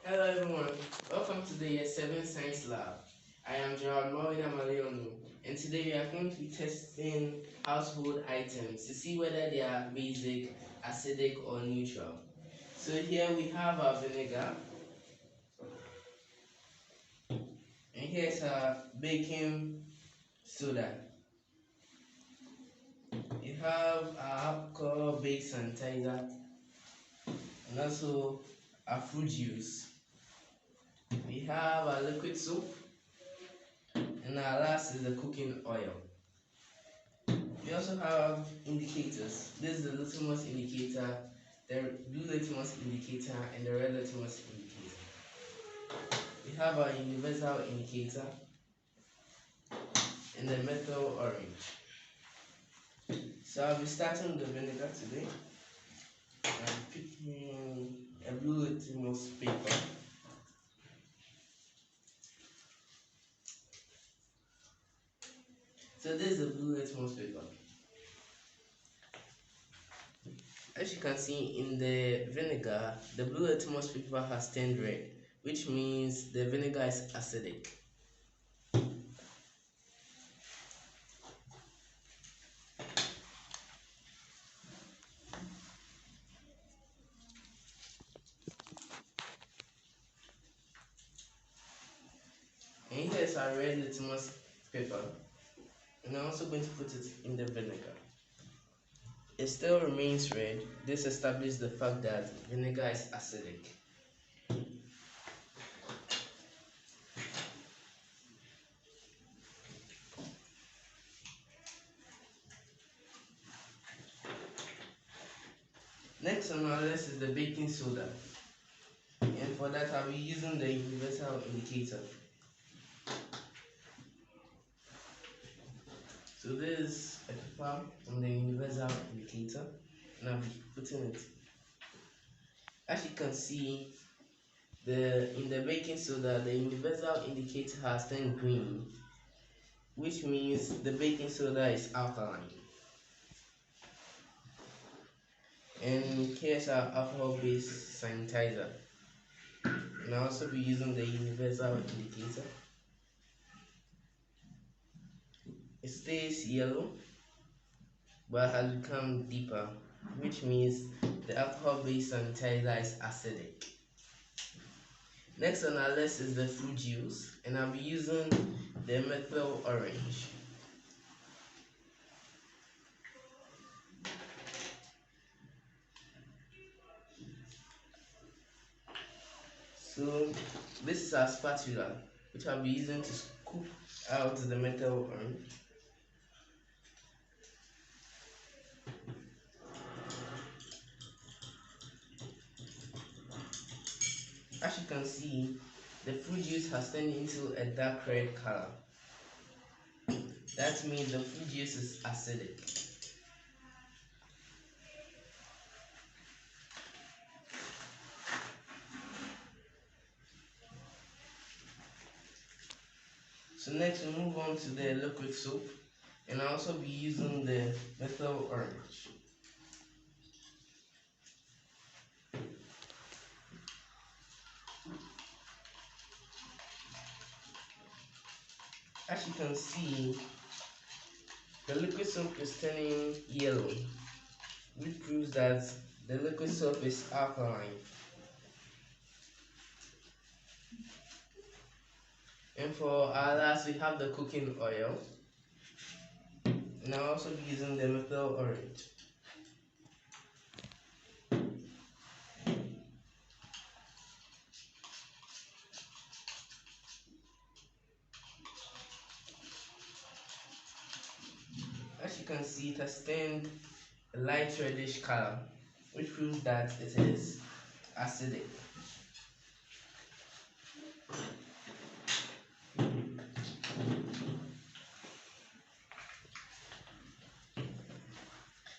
Hello everyone, welcome to the Year 7 Science Lab. I am Gerald, Mawuena, Alihonu, and today we are going to be testing household items to see whether they are basic, acidic, or neutral. So here we have our vinegar, and here's our baking soda. We have our alcohol based sanitizer, and also our fruit juice. We have our liquid soap, and our last is the cooking oil. We also have indicators. This is the litmus indicator, the blue litmus indicator, and the red litmus indicator. We have our universal indicator and the methyl orange. So I'll be starting with the vinegar today. I'm picking a blue litmus paper. So this is the blue litmus paper. As you can see in the vinegar, the blue litmus paper has turned red, which means the vinegar is acidic. And here's our red litmus paper, and I'm also going to put it in the vinegar. It still remains red. This establishes the fact that vinegar is acidic. Next on our list is the baking soda, and for that I'll be using the universal indicator. So this is a paper on the universal indicator, and I'll be putting it. As you can see, in the baking soda, the universal indicator has turned green, which means the baking soda is alkaline. And here's our alcohol-based sanitizer, and I'll also be using the universal indicator. It stays yellow, but has become deeper, which means the alcohol-based sanitizer is acidic. Next on our list is the fruit juice, and I'll be using the methyl orange. So this is our spatula, which I'll be using to scoop out the methyl orange. As you can see, the fruit juice has turned into a dark red color. That means the fruit juice is acidic. So next we move on to the liquid soap, and I'll also be using the methyl orange. As you can see, the liquid soap is turning yellow, which proves that the liquid soap is alkaline. And for our last, we have the cooking oil, and I'll also be using the methyl orange. As you can see, it has turned a light reddish color, which proves that it is acidic.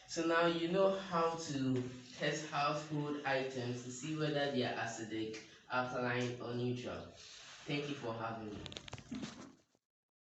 So now you know how to test household items to see whether they are acidic, alkaline, or neutral. Thank you for having me.